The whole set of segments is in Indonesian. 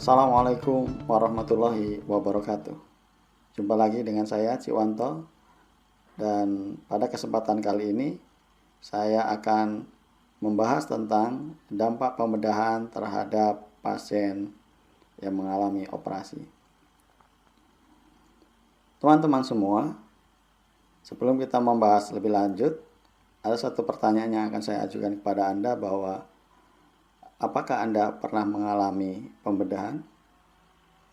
Assalamualaikum warahmatullahi wabarakatuh. Jumpa lagi dengan saya Ciwanto, dan pada kesempatan kali ini saya akan membahas tentang dampak pembedahan terhadap pasien yang mengalami operasi. Teman-teman semua, sebelum kita membahas lebih lanjut, ada satu pertanyaan yang akan saya ajukan kepada Anda, bahwa apakah Anda pernah mengalami pembedahan?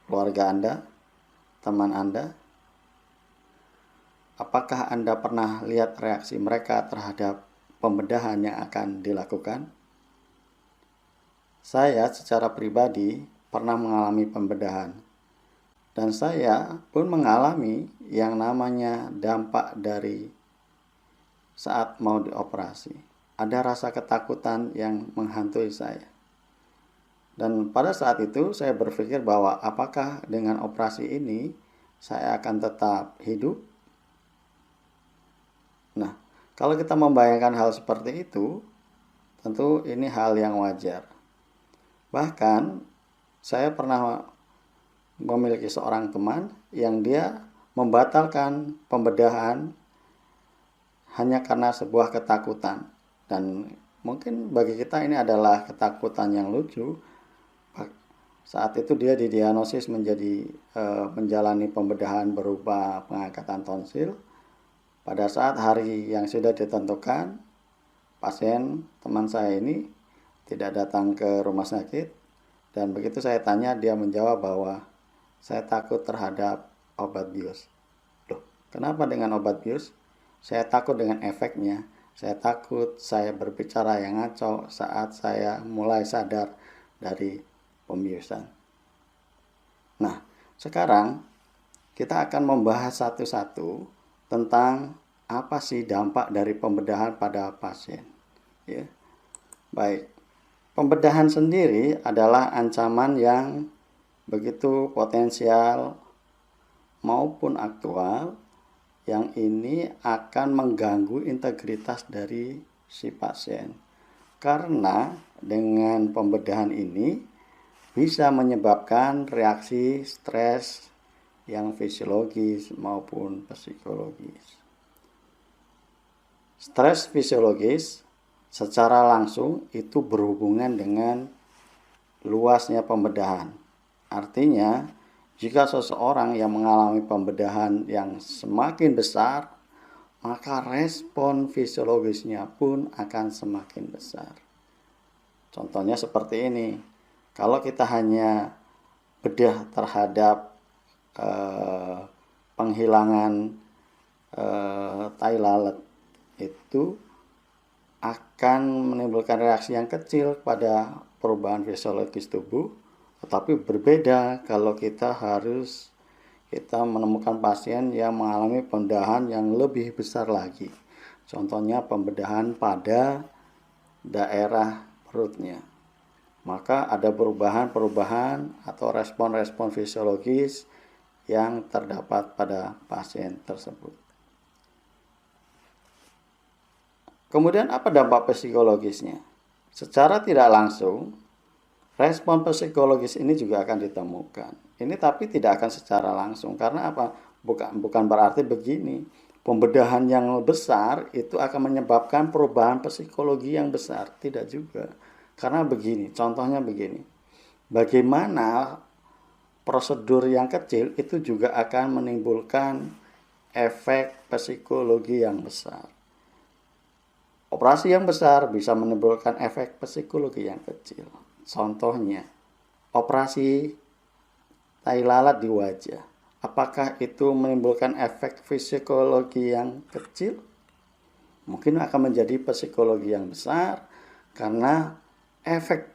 Keluarga Anda, teman Anda? Apakah Anda pernah lihat reaksi mereka terhadap pembedahan yang akan dilakukan? Saya secara pribadi pernah mengalami pembedahan, dan saya pun mengalami yang namanya dampak dari saat mau dioperasi. Ada rasa ketakutan yang menghantui saya. Dan pada saat itu saya berpikir bahwa apakah dengan operasi ini saya akan tetap hidup? Nah, kalau kita membayangkan hal seperti itu, tentu ini hal yang wajar. Bahkan saya pernah memiliki seorang teman yang dia membatalkan pembedahan hanya karena sebuah ketakutan. Dan mungkin bagi kita ini adalah ketakutan yang lucu. Saat itu dia didiagnosis menjalani pembedahan berupa pengangkatan tonsil. Pada saat hari yang sudah ditentukan, pasien teman saya ini tidak datang ke rumah sakit, dan begitu saya tanya, dia menjawab bahwa saya takut terhadap obat bius. Loh, kenapa dengan obat bius? Saya takut dengan efeknya. Saya takut saya berbicara yang ngaco saat saya mulai sadar dari pembiusan. Nah, sekarang kita akan membahas satu-satu tentang apa sih dampak dari pembedahan pada pasien. Ya. Baik, pembedahan sendiri adalah ancaman yang begitu potensial maupun aktual, yang ini akan mengganggu integritas dari si pasien. Karena dengan pembedahan ini bisa menyebabkan reaksi stres yang fisiologis maupun psikologis. Stres fisiologis secara langsung itu berhubungan dengan luasnya pembedahan. Artinya, jika seseorang yang mengalami pembedahan yang semakin besar, maka respon fisiologisnya pun akan semakin besar. Contohnya seperti ini. Kalau kita hanya bedah terhadap penghilangan tai lalat, itu akan menimbulkan reaksi yang kecil pada perubahan fisiologis tubuh, tetapi berbeda kalau kita menemukan pasien yang mengalami pembedahan yang lebih besar lagi. Contohnya pembedahan pada daerah perutnya. Maka ada perubahan-perubahan atau respon-respon fisiologis yang terdapat pada pasien tersebut. Kemudian apa dampak psikologisnya? Secara tidak langsung, respon psikologis ini juga akan ditemukan. Ini tapi tidak akan secara langsung. Karena apa? Bukan berarti begini. Pembedahan yang besar itu akan menyebabkan perubahan psikologi yang besar. Tidak juga. Karena begini, contohnya begini. Bagaimana prosedur yang kecil itu juga akan menimbulkan efek psikologi yang besar. Operasi yang besar bisa menimbulkan efek psikologi yang kecil. Contohnya, operasi tai lalat di wajah. Apakah itu menimbulkan efek psikologi yang kecil? Mungkin akan menjadi psikologi yang besar, karena efek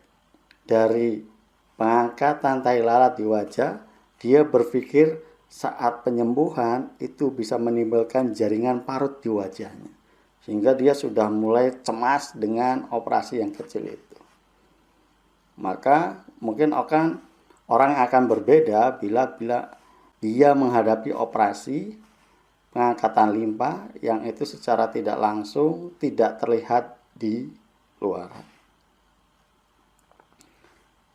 dari pengangkatan tai lalat di wajah, dia berpikir saat penyembuhan itu bisa menimbulkan jaringan parut di wajahnya, sehingga dia sudah mulai cemas dengan operasi yang kecil itu. Maka mungkin orang akan berbeda bila dia menghadapi operasi pengangkatan limpa yang itu secara tidak langsung tidak terlihat di luar.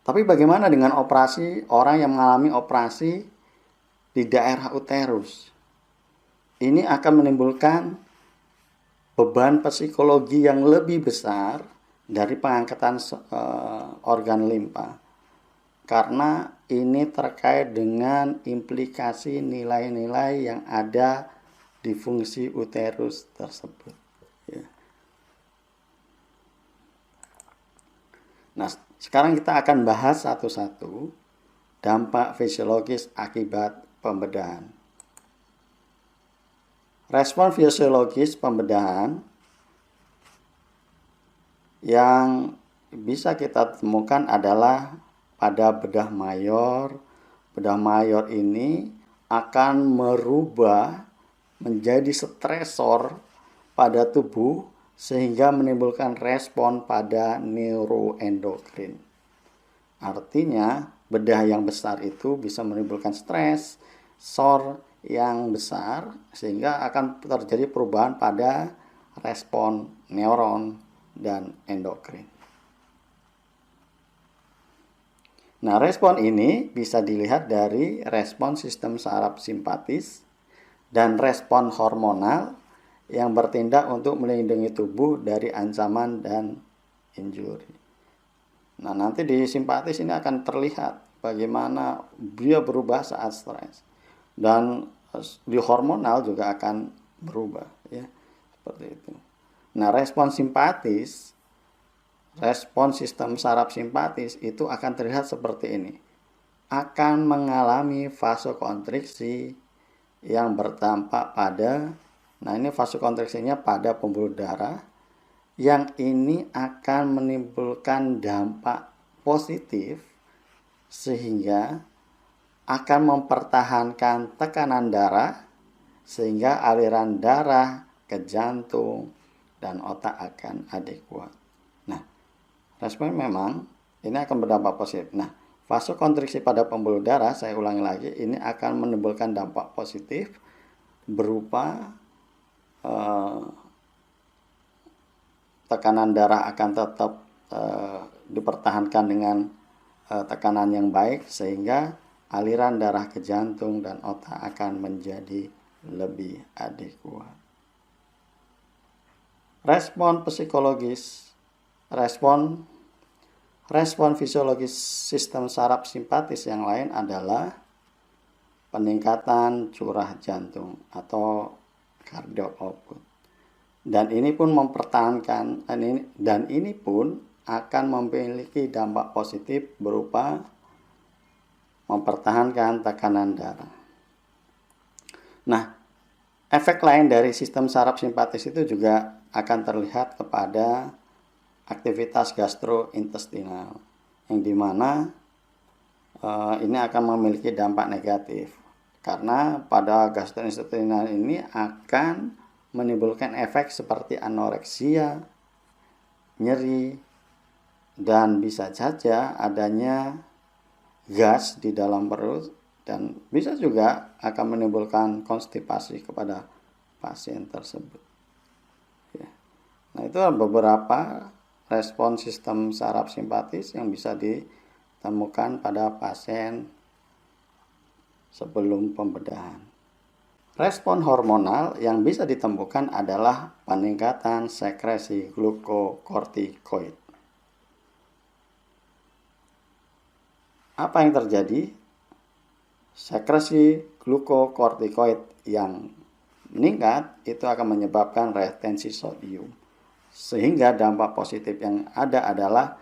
Tapi bagaimana dengan orang yang mengalami operasi di daerah uterus? Ini akan menimbulkan beban psikologi yang lebih besar dari pengangkatan organ limpa. Karena ini terkait dengan implikasi nilai-nilai yang ada di fungsi uterus tersebut. Ya. Nah, sekarang kita akan bahas satu-satu dampak fisiologis akibat pembedahan. Respon fisiologis pembedahan yang bisa kita temukan adalah pada bedah mayor. Bedah mayor ini akan merubah menjadi stresor pada tubuh sehingga menimbulkan respon pada neuroendokrin. Artinya, bedah yang besar itu bisa menimbulkan stresor yang besar sehingga akan terjadi perubahan pada respon neuron dan endokrin. Nah, respon ini bisa dilihat dari respon sistem saraf simpatis dan respon hormonal yang bertindak untuk melindungi tubuh dari ancaman dan injuri. Nah, nanti di simpatis ini akan terlihat bagaimana dia berubah saat stres. Dan di hormonal juga akan berubah, ya, seperti itu. Nah, respon simpatis, respon sistem saraf simpatis itu akan terlihat seperti ini. Akan mengalami vasokonstriksi yang berdampak pada, nah ini vasokonstriksinya pada pembuluh darah, yang ini akan menimbulkan dampak positif sehingga akan mempertahankan tekanan darah sehingga aliran darah ke jantung dan otak akan adekuat. Nah, respon memang ini akan berdampak positif. Nah, vasokonstriksi pada pembuluh darah, saya ulangi lagi, ini akan menimbulkan dampak positif berupa tekanan darah akan tetap dipertahankan dengan tekanan yang baik sehingga aliran darah ke jantung dan otak akan menjadi lebih adekuat. Respon psikologis, respon fisiologis sistem saraf simpatis yang lain adalah peningkatan curah jantung atau cardiac output. Dan ini pun mempertahankan, dan ini pun akan memiliki dampak positif berupa mempertahankan tekanan darah. Nah, efek lain dari sistem saraf simpatis itu juga akan terlihat kepada aktivitas gastrointestinal, yang dimana ini akan memiliki dampak negatif. Karena pada gastrointestinal ini akan menimbulkan efek seperti anoreksia, nyeri, dan bisa saja adanya gas di dalam perut dan bisa juga akan menimbulkan konstipasi kepada pasien tersebut. Ya. Nah, itu beberapa respon sistem saraf simpatis yang bisa ditemukan pada pasien sebelum pembedahan. Respon hormonal yang bisa ditemukan adalah peningkatan sekresi glukokortikoid. Apa yang terjadi? Sekresi glukokortikoid yang meningkat itu akan menyebabkan retensi sodium. Sehingga dampak positif yang ada adalah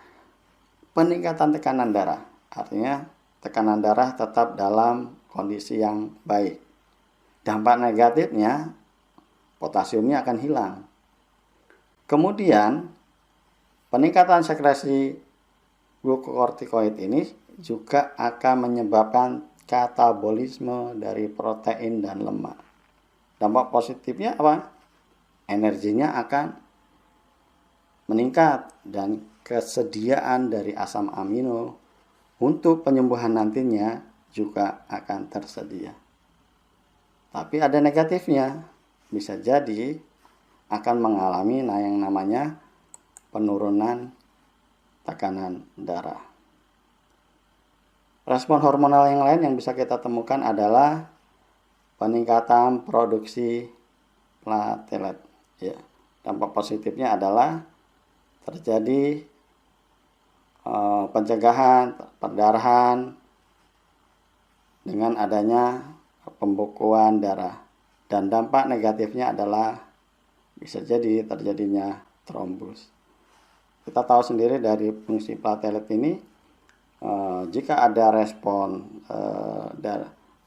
peningkatan tekanan darah. Artinya tekanan darah tetap dalam kondisi yang baik. Dampak negatifnya potasiumnya akan hilang. Kemudian peningkatan sekresi glukokortikoid ini juga akan menyebabkan katabolisme dari protein dan lemak. Dampak positifnya apa? Energinya akan meningkat dan kesediaan dari asam amino untuk penyembuhan nantinya juga akan tersedia. Tapi ada negatifnya. Bisa jadi akan mengalami yang namanya penurunan tekanan darah. Respon hormonal yang lain yang bisa kita temukan adalah peningkatan produksi platelet. Ya, dampak positifnya adalah terjadi pencegahan perdarahan dengan adanya pembekuan darah, dan dampak negatifnya adalah bisa jadi terjadinya trombus. Kita tahu sendiri dari fungsi platelet ini, jika ada respon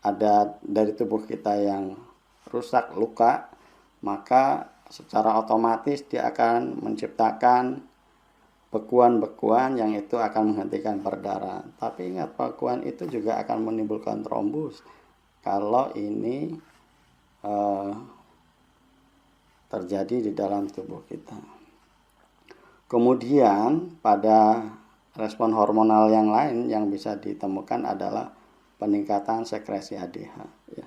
ada dari tubuh kita yang rusak, luka, maka secara otomatis dia akan menciptakan bekuan-bekuan yang itu akan menghentikan perdarahan. Tapi ingat, bekuan itu juga akan menimbulkan trombus kalau ini terjadi di dalam tubuh kita. Kemudian pada respon hormonal yang lain yang bisa ditemukan adalah peningkatan sekresi HDH. Ya.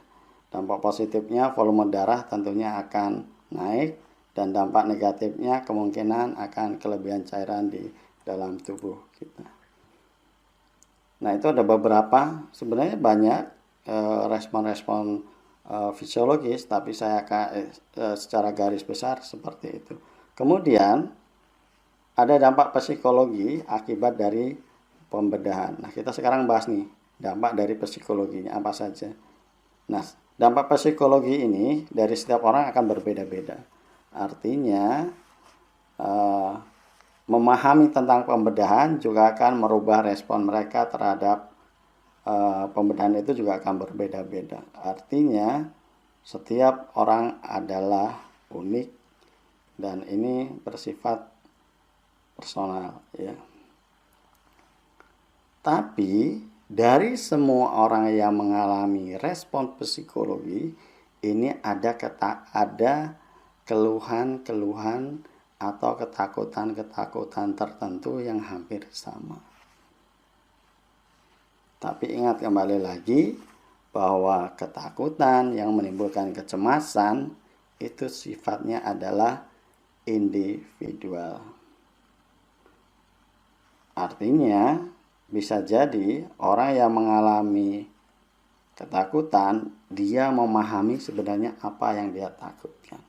Dampak positifnya volume darah tentunya akan naik, dan dampak negatifnya kemungkinan akan kelebihan cairan di dalam tubuh kita. Nah, itu ada beberapa, sebenarnya banyak respon-respon fisiologis, tapi saya akan secara garis besar seperti itu. Kemudian ada dampak psikologi akibat dari pembedahan. Nah, kita sekarang bahas nih dampak dari psikologinya apa saja. Nah, dampak psikologi ini dari setiap orang akan berbeda-beda. Artinya memahami tentang pembedahan juga akan merubah respon mereka terhadap pembedahan, itu juga akan berbeda-beda. Artinya setiap orang adalah unik dan ini bersifat personal, ya. Tapi dari semua orang yang mengalami respon psikologi ini ada keluhan-keluhan atau ketakutan-ketakutan tertentu yang hampir sama. Tapi ingat kembali lagi bahwa ketakutan yang menimbulkan kecemasan itu sifatnya adalah individual. Artinya bisa jadi orang yang mengalami ketakutan, dia memahami sebenarnya apa yang dia takutkan.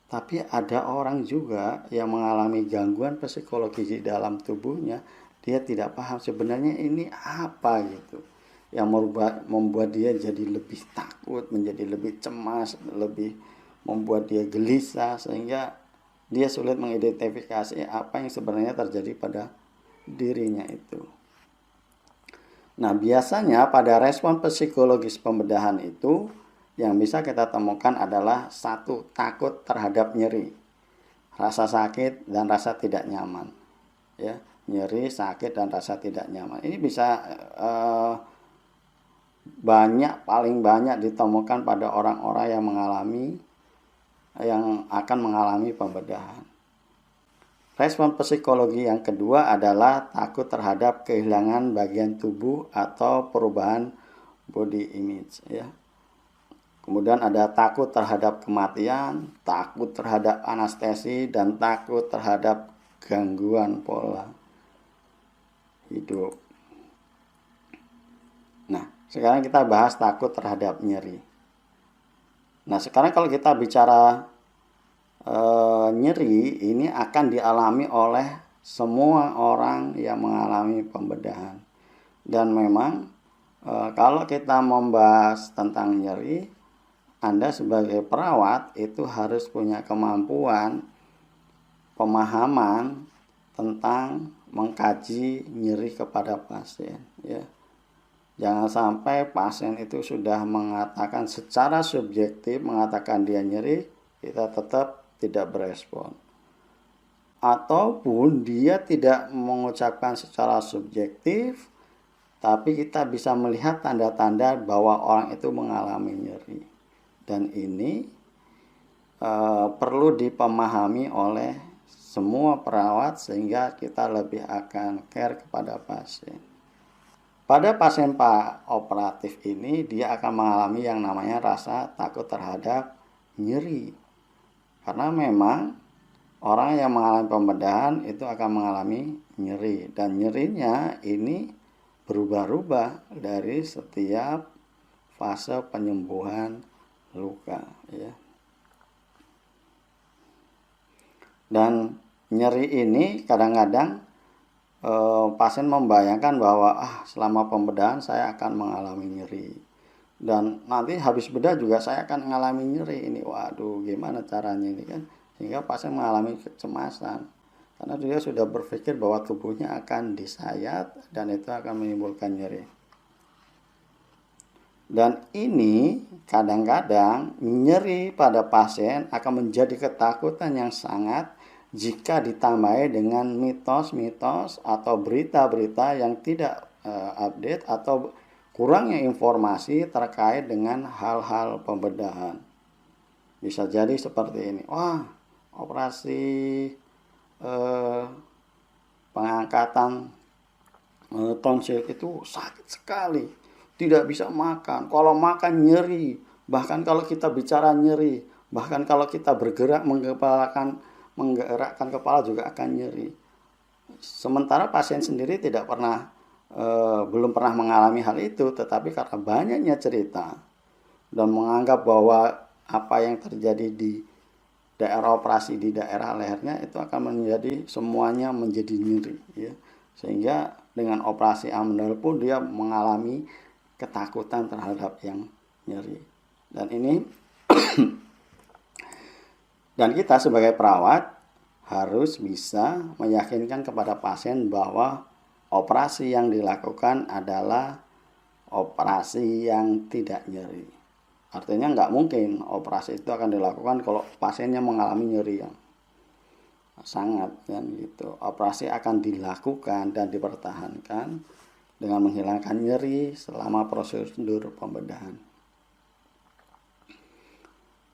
Tapi ada orang juga yang mengalami gangguan psikologi di dalam tubuhnya, dia tidak paham sebenarnya ini apa gitu. Yang membuat dia jadi lebih takut, menjadi lebih cemas, lebih membuat dia gelisah, sehingga dia sulit mengidentifikasi apa yang sebenarnya terjadi pada dirinya itu. Nah, biasanya pada respon psikologis pembedahan itu yang bisa kita temukan adalah satu, takut terhadap nyeri, rasa sakit dan rasa tidak nyaman. Ya, nyeri, sakit dan rasa tidak nyaman. Ini bisa paling banyak ditemukan pada orang-orang yang akan mengalami pembedahan. Respon psikologi yang kedua adalah takut terhadap kehilangan bagian tubuh atau perubahan body image, ya. Kemudian ada takut terhadap kematian, takut terhadap anestesi, dan takut terhadap gangguan pola hidup. Nah, sekarang kita bahas takut terhadap nyeri. Nah, sekarang kalau kita bicara nyeri, ini akan dialami oleh semua orang yang mengalami pembedahan. Dan memang kalau kita membahas tentang nyeri, Anda sebagai perawat itu harus punya kemampuan pemahaman tentang mengkaji nyeri kepada pasien, ya. Jangan sampai pasien itu sudah mengatakan secara subjektif, mengatakan dia nyeri, kita tetap tidak berespon. Ataupun dia tidak mengucapkan secara subjektif, tapi kita bisa melihat tanda-tanda bahwa orang itu mengalami nyeri. Dan ini perlu dipahami oleh semua perawat sehingga kita lebih akan care kepada pasien. Pada pasien operatif ini dia akan mengalami yang namanya rasa takut terhadap nyeri. Karena memang orang yang mengalami pembedahan itu akan mengalami nyeri, dan nyerinya ini berubah-ubah dari setiap fase penyembuhan luka, ya. Dan nyeri ini kadang-kadang pasien membayangkan bahwa selama pembedahan saya akan mengalami nyeri, dan nanti habis bedah juga saya akan mengalami nyeri. Ini waduh, gimana caranya ini kan, sehingga pasien mengalami kecemasan karena dia sudah berpikir bahwa tubuhnya akan disayat dan itu akan menimbulkan nyeri. Dan ini kadang-kadang nyeri pada pasien akan menjadi ketakutan yang sangat jika ditambahi dengan mitos-mitos atau berita-berita yang tidak update atau kurangnya informasi terkait dengan hal-hal pembedahan. Bisa jadi seperti ini, operasi pengangkatan tonsil itu sakit sekali, tidak bisa makan, kalau makan nyeri, bahkan kalau kita bicara nyeri, bahkan kalau kita bergerak menggerakkan kepala juga akan nyeri. Sementara pasien sendiri belum pernah mengalami hal itu, tetapi karena banyaknya cerita dan menganggap bahwa apa yang terjadi di daerah operasi di daerah lehernya itu akan semuanya menjadi nyeri, ya. Sehingga dengan operasi amandel pun dia mengalami ketakutan terhadap yang nyeri. Dan ini dan kita sebagai perawat harus bisa meyakinkan kepada pasien bahwa operasi yang dilakukan adalah operasi yang tidak nyeri. Artinya nggak mungkin operasi itu akan dilakukan kalau pasiennya mengalami nyeri yang sangat, kan gitu. Operasi akan dilakukan dan dipertahankan dengan menghilangkan nyeri selama prosedur pembedahan.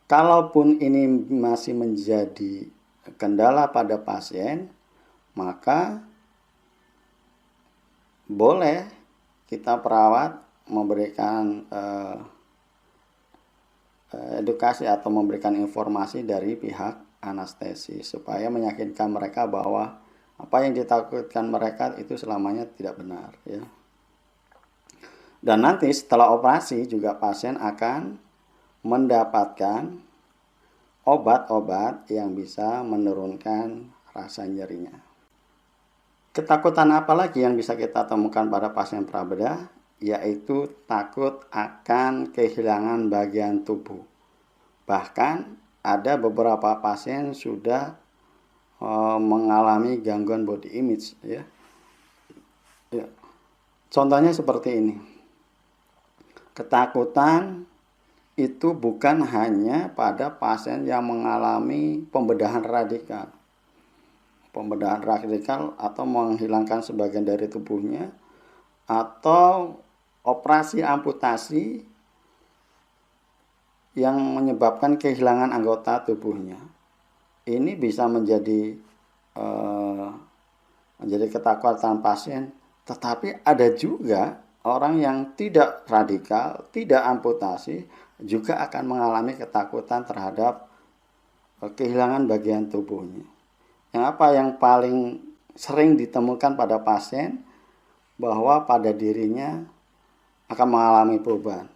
Kalaupun ini masih menjadi kendala pada pasien, maka boleh kita perawat memberikan edukasi atau memberikan informasi dari pihak anestesi supaya meyakinkan mereka bahwa apa yang ditakutkan mereka itu selamanya tidak benar, ya. Dan nanti setelah operasi juga pasien akan mendapatkan obat-obat yang bisa menurunkan rasa nyerinya. Ketakutan apa lagi yang bisa kita temukan pada pasien prabedah? Yaitu takut akan kehilangan bagian tubuh. Bahkan ada beberapa pasien sudah mengalami gangguan body image, ya. Contohnya seperti ini. Ketakutan itu bukan hanya pada pasien yang mengalami pembedahan radikal. Pembedahan radikal atau menghilangkan sebagian dari tubuhnya, atau operasi amputasi yang menyebabkan kehilangan anggota tubuhnya. Ini bisa menjadi ketakutan pasien. Tetapi ada juga orang yang tidak radikal, tidak amputasi, juga akan mengalami ketakutan terhadap kehilangan bagian tubuhnya. Yang paling sering ditemukan pada pasien bahwa pada dirinya akan mengalami perubahan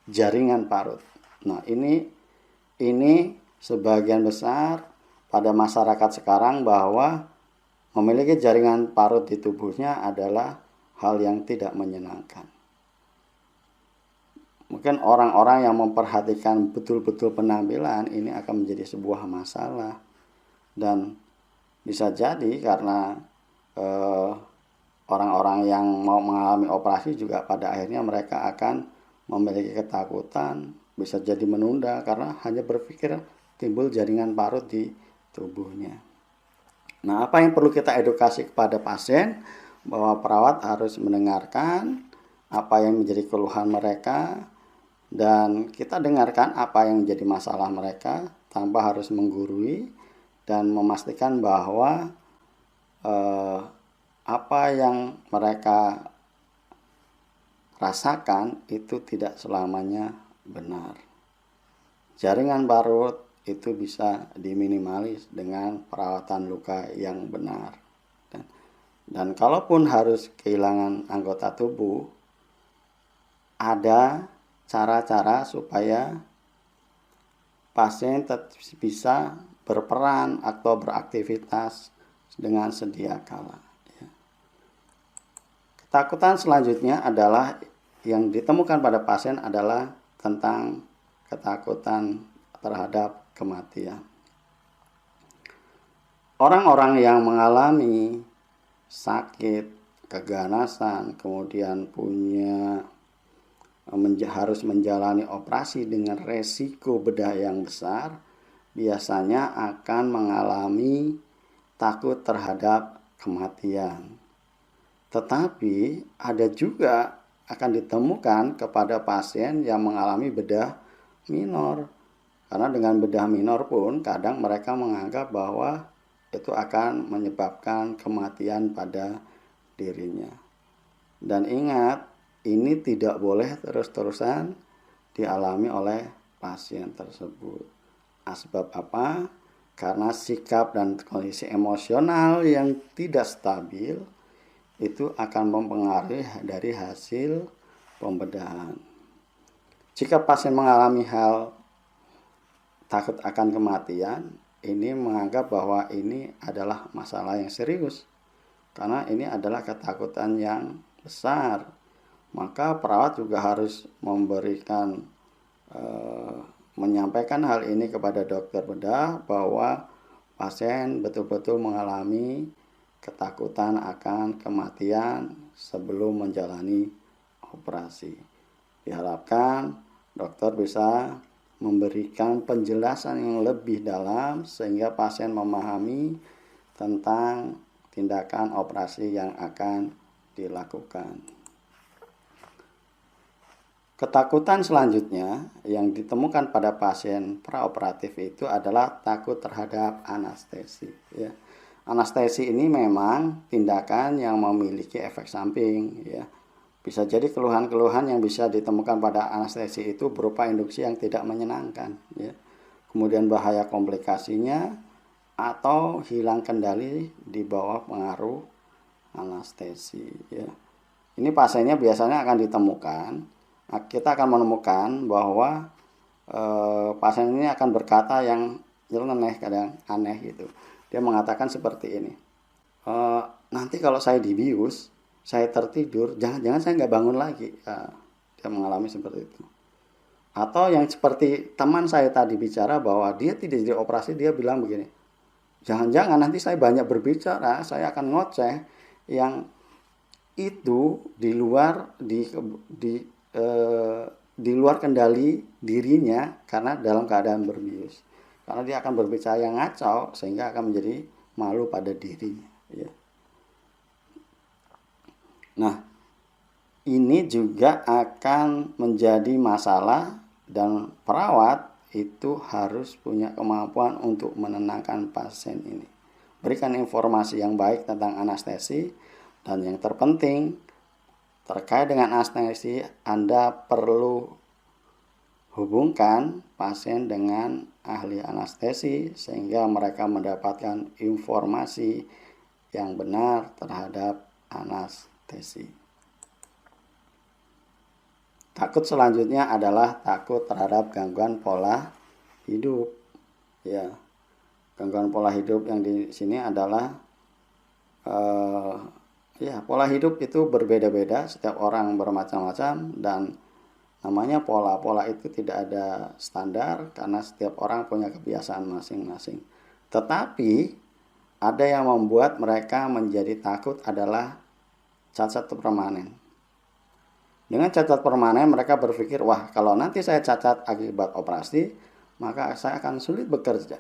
jaringan parut. Nah, ini sebagian besar pada masyarakat sekarang bahwa memiliki jaringan parut di tubuhnya adalah hal yang tidak menyenangkan. Mungkin orang-orang yang memperhatikan betul-betul penampilan ini akan menjadi sebuah masalah. Dan bisa jadi karena orang-orang yang mau mengalami operasi juga pada akhirnya mereka akan memiliki ketakutan, bisa jadi menunda karena hanya berpikir timbul jaringan parut di tubuhnya. Nah, apa yang perlu kita edukasi kepada pasien? Bahwa perawat harus mendengarkan apa yang menjadi keluhan mereka, dan kita dengarkan apa yang menjadi masalah mereka tanpa harus menggurui, dan memastikan bahwa apa yang mereka rasakan itu tidak selamanya benar. Jaringan parut itu bisa diminimalis dengan perawatan luka yang benar. Dan Dan kalaupun harus kehilangan anggota tubuh, ada cara-cara supaya pasien tetap bisa berperan atau beraktivitas dengan sedia kala. Ketakutan selanjutnya adalah yang ditemukan pada pasien adalah tentang ketakutan terhadap kematian. Orang-orang yang mengalami sakit, keganasan, kemudian harus menjalani operasi dengan resiko bedah yang besar, biasanya akan mengalami takut terhadap kematian. Tetapi ada juga akan ditemukan kepada pasien yang mengalami bedah minor. Karena dengan bedah minor pun kadang mereka menganggap bahwa itu akan menyebabkan kematian pada dirinya. Dan ingat, ini tidak boleh terus-terusan dialami oleh pasien tersebut. Sebab apa? Karena sikap dan kondisi emosional yang tidak stabil itu akan mempengaruhi dari hasil pembedahan. Jika pasien mengalami hal takut akan kematian, ini menganggap bahwa ini adalah masalah yang serius. Karena ini adalah ketakutan yang besar. Maka perawat juga harus menyampaikan hal ini kepada dokter bedah bahwa pasien betul-betul mengalami ketakutan akan kematian sebelum menjalani operasi. Diharapkan dokter bisa memberikan penjelasan yang lebih dalam sehingga pasien memahami tentang tindakan operasi yang akan dilakukan. Ketakutan selanjutnya yang ditemukan pada pasien praoperatif itu adalah takut terhadap anestesi. Ya. Anestesi ini memang tindakan yang memiliki efek samping. Ya. Bisa jadi keluhan-keluhan yang bisa ditemukan pada anestesi itu berupa induksi yang tidak menyenangkan. Ya. Kemudian bahaya komplikasinya atau hilang kendali di bawah pengaruh anestesi. Ya. Ini pasiennya biasanya akan ditemukan. Kita akan menemukan bahwa pasien ini akan berkata yang nyeleneh, kadang aneh gitu. Dia mengatakan seperti ini, nanti kalau saya dibius, saya tertidur, jangan-jangan saya nggak bangun lagi. Dia mengalami seperti itu. Atau yang seperti teman saya tadi bicara bahwa dia tidak dioperasi, dia bilang begini, jangan-jangan nanti saya banyak berbicara, saya akan ngoceh yang itu di luar kendali dirinya karena dalam keadaan berbius. Karena dia akan berbicara yang ngacau sehingga akan menjadi malu pada dirinya. Ya. Nah, ini juga akan menjadi masalah dan perawat itu harus punya kemampuan untuk menenangkan pasien ini. Berikan informasi yang baik tentang anestesi dan yang terpenting terkait dengan anestesi, Anda perlu hubungkan pasien dengan ahli anestesi sehingga mereka mendapatkan informasi yang benar terhadap anestesi. Takut selanjutnya adalah takut terhadap gangguan pola hidup. Ya, gangguan pola hidup yang di sini adalah pola hidup itu berbeda-beda, setiap orang bermacam-macam dan namanya pola itu tidak ada standar karena setiap orang punya kebiasaan masing-masing. Tetapi ada yang membuat mereka menjadi takut adalah cacat permanen. Dengan cacat permanen mereka berpikir, wah kalau nanti saya cacat akibat operasi, maka saya akan sulit bekerja.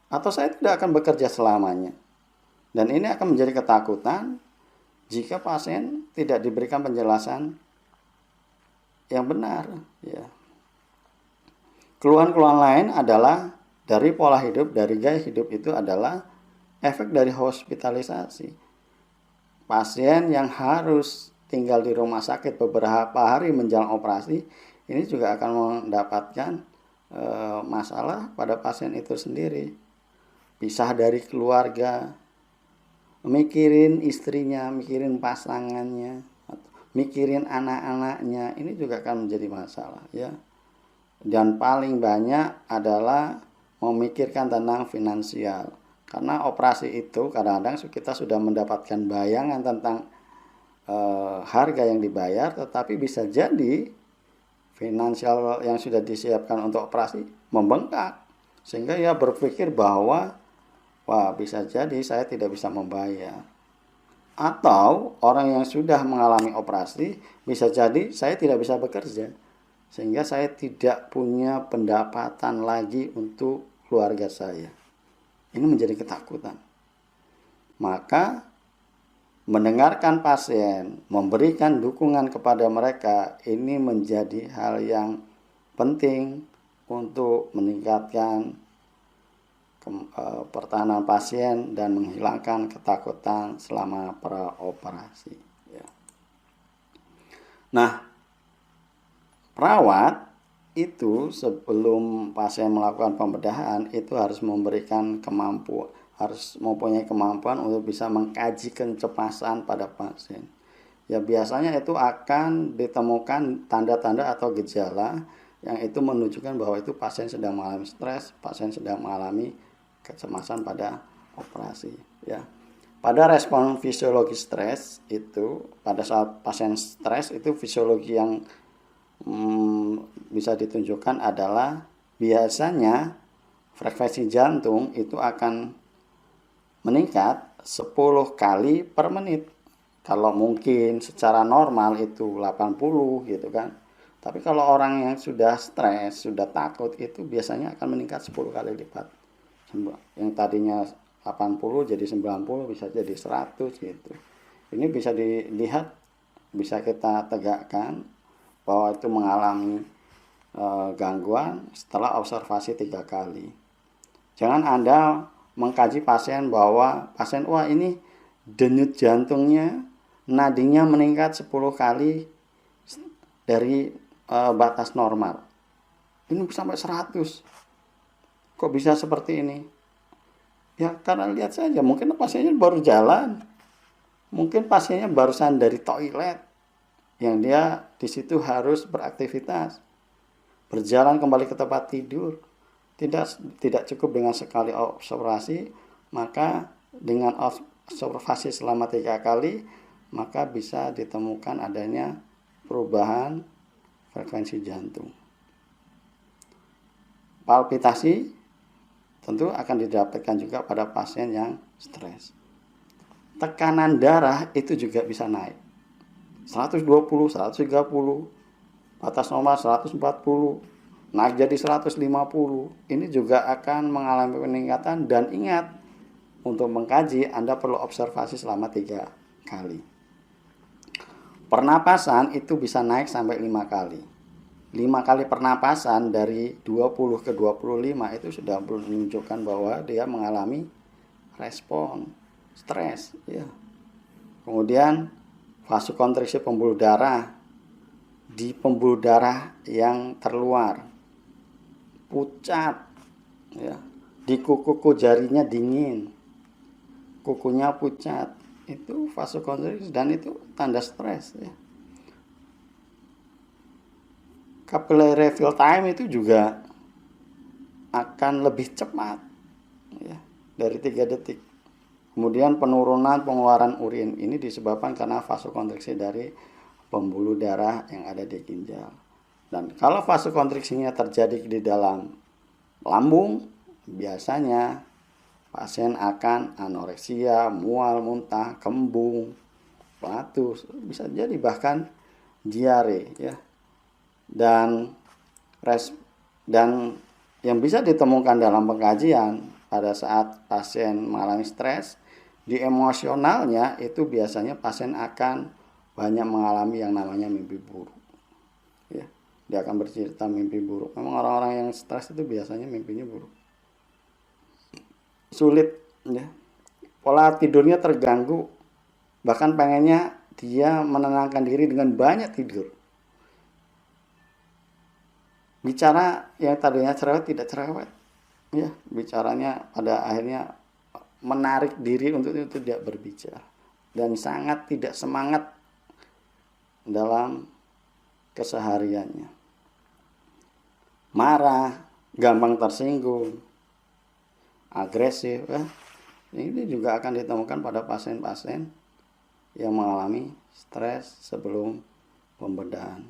Atau saya tidak akan bekerja selamanya. Dan ini akan menjadi ketakutan jika pasien tidak diberikan penjelasan yang benar. Ya. Keluhan-keluhan lain adalah dari pola hidup, dari gaya hidup itu adalah efek dari hospitalisasi. Pasien yang harus tinggal di rumah sakit beberapa hari menjelang operasi, ini juga akan mendapatkan masalah pada pasien itu sendiri. Pisah dari keluarga, mikirin istrinya, mikirin pasangannya, mikirin anak-anaknya, ini juga akan menjadi masalah ya. Dan paling banyak adalah memikirkan tentang finansial. Karena operasi itu kadang-kadang kita sudah mendapatkan bayangan tentang harga yang dibayar, tetapi bisa jadi finansial yang sudah disiapkan untuk operasi membengkak. Sehingga ia berpikir bahwa wah, bisa jadi saya tidak bisa membayar. Atau orang yang sudah mengalami operasi, bisa jadi saya tidak bisa bekerja. Sehingga saya tidak punya pendapatan lagi untuk keluarga saya. Ini menjadi ketakutan. Maka mendengarkan pasien, memberikan dukungan kepada mereka, ini menjadi hal yang penting untuk meningkatkan pertahanan pasien dan menghilangkan ketakutan selama praoperasi. Ya. Nah, perawat itu sebelum pasien melakukan pembedahan itu harus mempunyai kemampuan untuk bisa mengkaji kecemasan pada pasien. Ya biasanya itu akan ditemukan tanda-tanda atau gejala yang itu menunjukkan bahwa itu pasien sedang mengalami stres, pasien sedang mengalami kecemasan pada operasi ya. Pada respon fisiologi stres itu, pada saat pasien stres itu fisiologi yang bisa ditunjukkan adalah biasanya frekuensi jantung itu akan meningkat 10 kali per menit. Kalau mungkin secara normal itu 80 gitu kan. Tapi kalau orang yang sudah stres, sudah takut itu biasanya akan meningkat 10 kali lipat. Yang tadinya 80 jadi 90, bisa jadi 100 gitu. Ini bisa dilihat, bisa kita tegakkan bahwa itu mengalami gangguan setelah observasi 3 kali. Jangan Anda mengkaji pasien bahwa pasien wah ini denyut jantungnya, nadinya meningkat 10 kali dari batas normal. Ini sampai 100. Kok bisa seperti ini? Ya karena lihat saja, mungkin pasiennya baru jalan. Mungkin pasiennya barusan dari toilet. Yang dia di situ harus beraktivitas. Berjalan kembali ke tempat tidur. Tidak cukup dengan sekali observasi, maka dengan observasi selama 3 kali, maka bisa ditemukan adanya perubahan frekuensi jantung. Palpitasi tentu akan didapatkan juga pada pasien yang stres. Tekanan darah itu juga bisa naik. 120, 130, batas normal 140, naik jadi 150. Ini juga akan mengalami peningkatan dan ingat, untuk mengkaji Anda perlu observasi selama 3 kali. Pernapasan itu bisa naik sampai 5 kali. 5 kali pernapasan dari 20 ke 25 itu sudah menunjukkan bahwa dia mengalami respon stres ya. Kemudian vasokonstriksi pembuluh darah di pembuluh darah yang terluar, pucat ya. Di kuku jarinya dingin, kukunya pucat, itu vasokonstriksi dan itu tanda stres ya. Capillary refill time itu juga akan lebih cepat ya, dari 3 detik. Kemudian penurunan pengeluaran urin ini disebabkan karena vasokonstriksi dari pembuluh darah yang ada di ginjal. Dan kalau vasokonstriksinya terjadi di dalam lambung, biasanya pasien akan anoreksia, mual, muntah, kembung, flatus, bisa jadi bahkan diare ya. Dan yang bisa ditemukan dalam pengkajian pada saat pasien mengalami stres, di emosionalnya itu biasanya pasien akan banyak mengalami yang namanya mimpi buruk ya. Dia akan bercerita mimpi buruk. Memang orang-orang yang stres itu biasanya mimpinya buruk, sulit ya, pola tidurnya terganggu, bahkan pengennya dia menenangkan diri dengan banyak tidur. Bicara yang tadinya cerewet tidak cerewet ya, bicaranya pada akhirnya menarik diri untuk itu tidak berbicara dan sangat tidak semangat dalam kesehariannya. Marah, gampang tersinggung, agresif, ini juga akan ditemukan pada pasien-pasien yang mengalami stres sebelum pembedahan.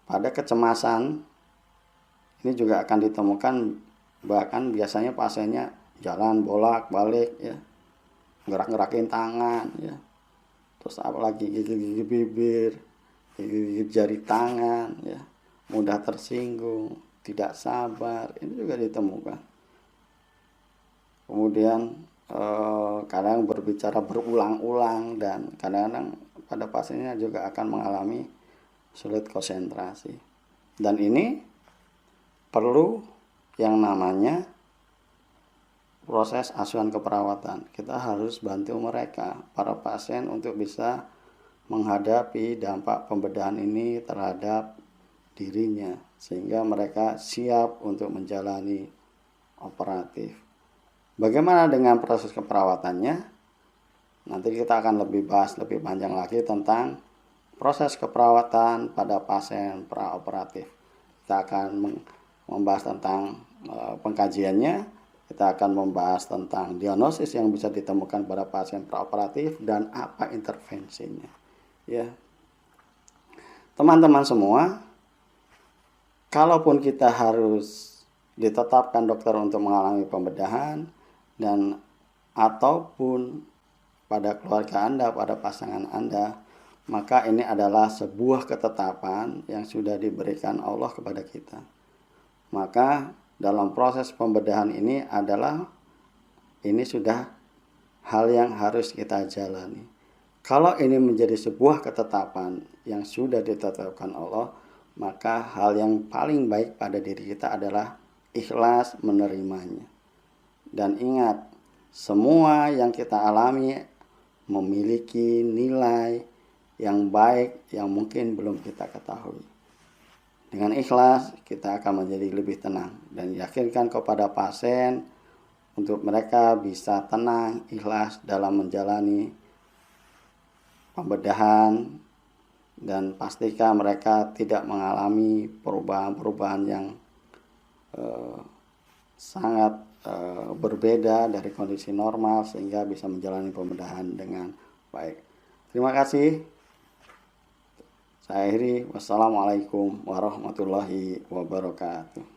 Pada kecemasan, ini juga akan ditemukan, bahkan biasanya pasiennya jalan bolak-balik, ya, gerak-gerakin tangan, ya, terus apalagi gigi-gigi bibir, gigi jari tangan, ya, mudah tersinggung, tidak sabar, ini juga ditemukan. Kemudian kadang berbicara berulang-ulang dan kadang-kadang pada pasiennya juga akan mengalami sulit konsentrasi. Dan ini perlu yang namanya proses asuhan keperawatan. Kita harus bantu mereka, para pasien, untuk bisa menghadapi dampak pembedahan ini terhadap dirinya, sehingga mereka siap untuk menjalani operatif. Bagaimana dengan proses keperawatannya? Nanti kita akan bahas lebih panjang lagi tentang proses keperawatan pada pasien praoperatif. Kita akan membahas tentang pengkajiannya. Kita akan membahas tentang diagnosis yang bisa ditemukan pada pasien praoperatif dan apa intervensinya. Ya, teman-teman semua, kalaupun kita harus ditetapkan dokter untuk mengalami pembedahan dan ataupun pada keluarga Anda, pada pasangan Anda, maka ini adalah sebuah ketetapan yang sudah diberikan Allah kepada kita. Maka dalam proses pembedahan ini sudah hal yang harus kita jalani. Kalau ini menjadi sebuah ketetapan yang sudah ditetapkan Allah, maka hal yang paling baik pada diri kita adalah ikhlas menerimanya. Dan ingat, semua yang kita alami memiliki nilai yang baik yang mungkin belum kita ketahui. Dengan ikhlas, kita akan menjadi lebih tenang dan yakinkan kepada pasien untuk mereka bisa tenang, ikhlas dalam menjalani pembedahan, dan pastikan mereka tidak mengalami perubahan-perubahan yang sangat berbeda dari kondisi normal sehingga bisa menjalani pembedahan dengan baik. Terima kasih. Saya akhiri. Wassalamualaikum warahmatullahi wabarakatuh.